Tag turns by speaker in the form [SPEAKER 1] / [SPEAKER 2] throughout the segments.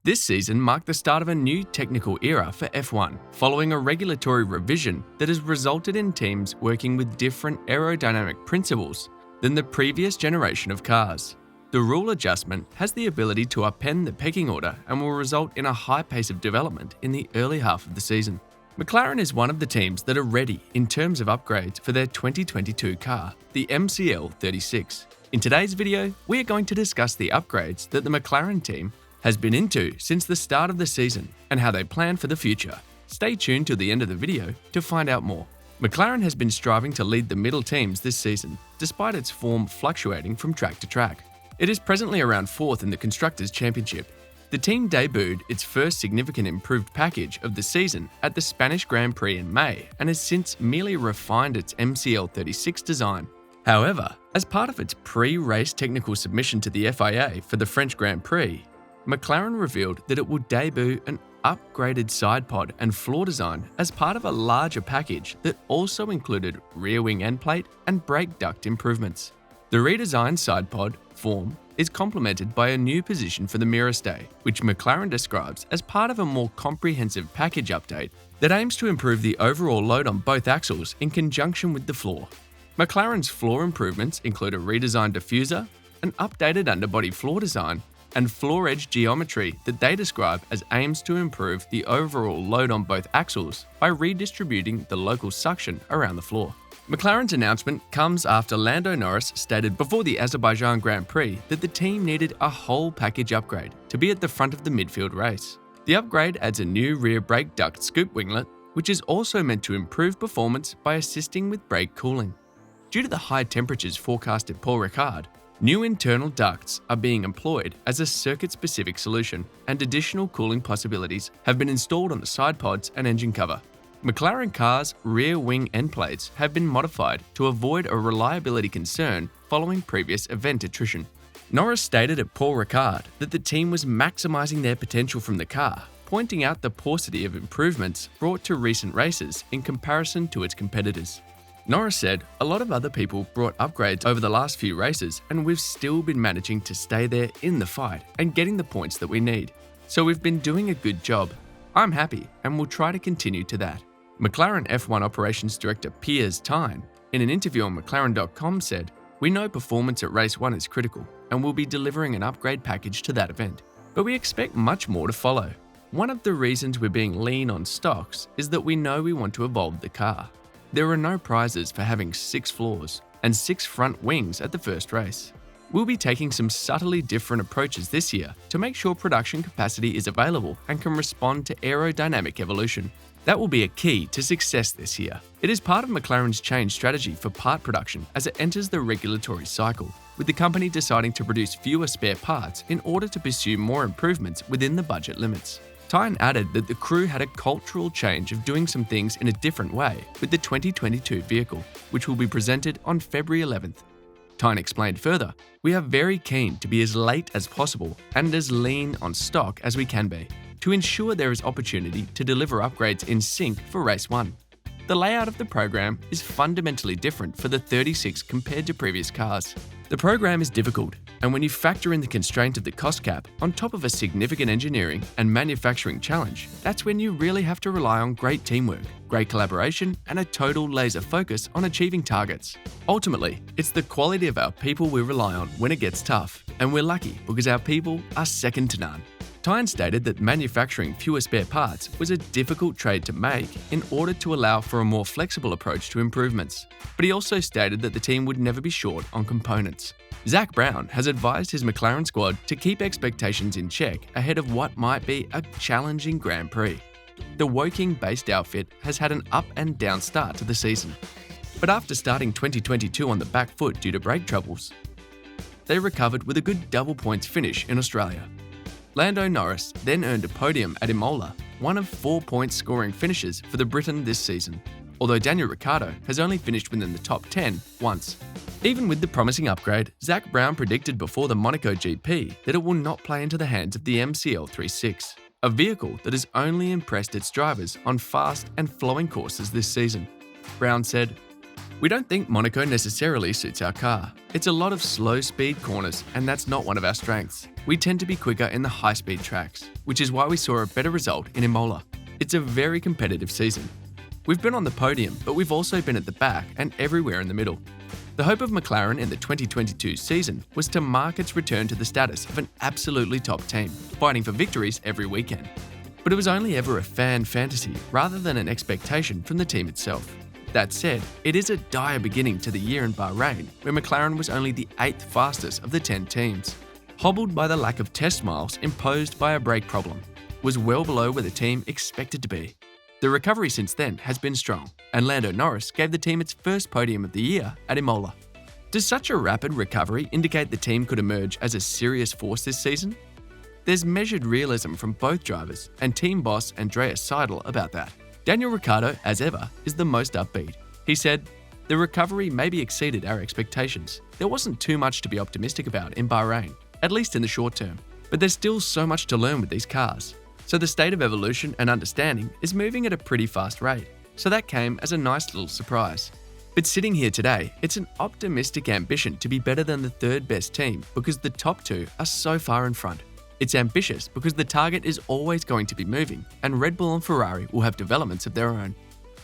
[SPEAKER 1] This season marked the start of a new technical era for F1, following a regulatory revision that has resulted in teams working with different aerodynamic principles than the previous generation of cars. The rule adjustment has the ability to upend the pecking order and will result in a high pace of development in the early half of the season. McLaren is one of the teams that are ready in terms of upgrades for their 2022 car, the MCL36. In today's video, we are going to discuss the upgrades that the McLaren team has been into since the start of the season and how they plan for the future. Stay tuned to the end of the video to find out more. McLaren has been striving to lead the middle teams this season, despite its form fluctuating from track to track. It is presently around 4th in the Constructors' Championship. The team debuted its first significant improved package of the season at the Spanish Grand Prix in May and has since merely refined its MCL36 design. However, as part of its pre-race technical submission to the FIA for the French Grand Prix, McLaren revealed that it would debut an upgraded side pod and floor design as part of a larger package that also included rear wing end plate and brake duct improvements. The redesigned side pod form is complemented by a new position for the mirror stay, which McLaren describes as part of a more comprehensive package update that aims to improve the overall load on both axles in conjunction with the floor. McLaren's floor improvements include a redesigned diffuser, an updated underbody floor design, and floor edge geometry that they describe as aims to improve the overall load on both axles by redistributing the local suction around the floor. McLaren's announcement comes after Lando Norris stated before the Azerbaijan Grand Prix that the team needed a whole package upgrade to be at the front of the midfield race. The upgrade adds a new rear brake duct scoop winglet, which is also meant to improve performance by assisting with brake cooling. Due to the high temperatures forecast at Paul Ricard, new internal ducts are being employed as a circuit-specific solution, and additional cooling possibilities have been installed on the side pods and engine cover. McLaren cars' rear wing end plates have been modified to avoid a reliability concern following previous event attrition. Norris stated at Paul Ricard that the team was maximising their potential from the car, pointing out the paucity of improvements brought to recent races in comparison to its competitors. Norris said, "A lot of other people brought upgrades over the last few races, and we've still been managing to stay there in the fight and getting the points that we need. So we've been doing a good job. I'm happy and will try to continue to that." McLaren F1 Operations Director Piers Tyne, in an interview on McLaren.com, said, "We know performance at Race 1 is critical and we'll be delivering an upgrade package to that event. But we expect much more to follow. One of the reasons we're being lean on stocks is that we know we want to evolve the car. There are no prizes for having 6 floors and 6 front wings at the first race. We'll be taking some subtly different approaches this year to make sure production capacity is available and can respond to aerodynamic evolution. That will be a key to success this year." It is part of McLaren's change strategy for part production as it enters the regulatory cycle, with the company deciding to produce fewer spare parts in order to pursue more improvements within the budget limits. Tyne added that the crew had a cultural change of doing some things in a different way with the 2022 vehicle, which will be presented on February 11th. Tyne explained further, "We are very keen to be as late as possible and as lean on stock as we can be, to ensure there is opportunity to deliver upgrades in sync for Race 1. The layout of the program is fundamentally different for the 36 compared to previous cars. The program is difficult, and when you factor in the constraint of the cost cap on top of a significant engineering and manufacturing challenge, that's when you really have to rely on great teamwork, great collaboration, and a total laser focus on achieving targets. Ultimately, it's the quality of our people we rely on when it gets tough, and we're lucky because our people are second to none." Tyne stated that manufacturing fewer spare parts was a difficult trade to make in order to allow for a more flexible approach to improvements, but he also stated that the team would never be short on components. Zak Brown has advised his McLaren squad to keep expectations in check ahead of what might be a challenging Grand Prix. The Woking-based outfit has had an up and down start to the season, but after starting 2022 on the back foot due to brake troubles, they recovered with a good double points finish in Australia. Lando Norris then earned a podium at Imola, one of 4 point scoring finishes for the Briton this season, although Daniel Ricciardo has only finished within the top 10 once. Even with the promising upgrade, Zak Brown predicted before the Monaco GP that it will not play into the hands of the MCL36, a vehicle that has only impressed its drivers on fast and flowing courses this season. Brown said, We don't think Monaco necessarily suits our car. It's a lot of slow-speed corners, and that's not one of our strengths. We tend to be quicker in the high-speed tracks, which is why we saw a better result in Imola. It's a very competitive season. We've been on the podium, but we've also been at the back and everywhere in the middle. The hope of McLaren in the 2022 season was to mark its return to the status of an absolutely top team, fighting for victories every weekend. But it was only ever a fan fantasy rather than an expectation from the team itself. That said, it is a dire beginning to the year in Bahrain, where McLaren was only the 8th fastest of the 10 teams. Hobbled by the lack of test miles imposed by a brake problem, was well below where the team expected to be. The recovery since then has been strong, and Lando Norris gave the team its first podium of the year at Imola. Does such a rapid recovery indicate the team could emerge as a serious force this season? There's measured realism from both drivers and team boss Andreas Seidel about that. Daniel Ricciardo, as ever, is the most upbeat. He said, "The recovery maybe exceeded our expectations. There wasn't too much to be optimistic about in Bahrain, at least in the short term. But there's still so much to learn with these cars. So the state of evolution and understanding is moving at a pretty fast rate. So that came as a nice little surprise. But sitting here today, it's an optimistic ambition to be better than the third best team because the top two are so far in front. It's ambitious because the target is always going to be moving, and Red Bull and Ferrari will have developments of their own.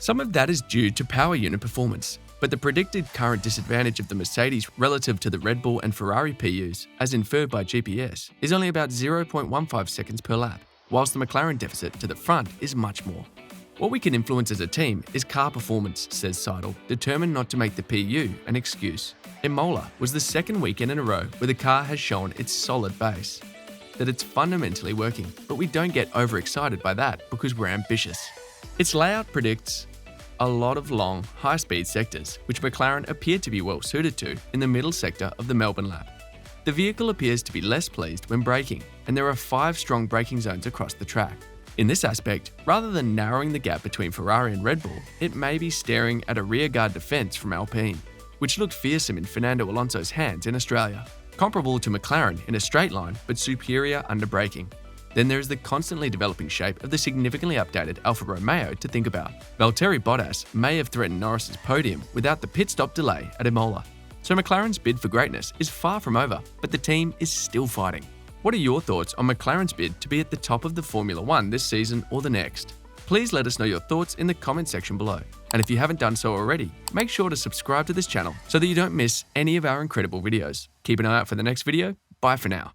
[SPEAKER 1] Some of that is due to power unit performance, but the predicted current disadvantage of the Mercedes relative to the Red Bull and Ferrari PUs, as inferred by GPS, is only about 0.15 seconds per lap, whilst the McLaren deficit to the front is much more. What we can influence as a team is car performance, says Seidel, determined not to make the PU an excuse. Imola was the second weekend in a row where the car has shown its solid base, that it's fundamentally working, but we don't get overexcited by that because we're ambitious. Its layout predicts a lot of long, high-speed sectors, which McLaren appeared to be well suited to in the middle sector of the Melbourne lap. The vehicle appears to be less pleased when braking, and there are 5 strong braking zones across the track. In this aspect, rather than narrowing the gap between Ferrari and Red Bull, it may be staring at a rearguard defence from Alpine, which looked fearsome in Fernando Alonso's hands in Australia. Comparable to McLaren in a straight line, but superior under braking. Then there is the constantly developing shape of the significantly updated Alfa Romeo to think about. Valtteri Bottas may have threatened Norris's podium without the pit stop delay at Imola. So McLaren's bid for greatness is far from over, but the team is still fighting. What are your thoughts on McLaren's bid to be at the top of the Formula One this season or the next? Please let us know your thoughts in the comment section below. And if you haven't done so already, make sure to subscribe to this channel so that you don't miss any of our incredible videos. Keep an eye out for the next video. Bye for now.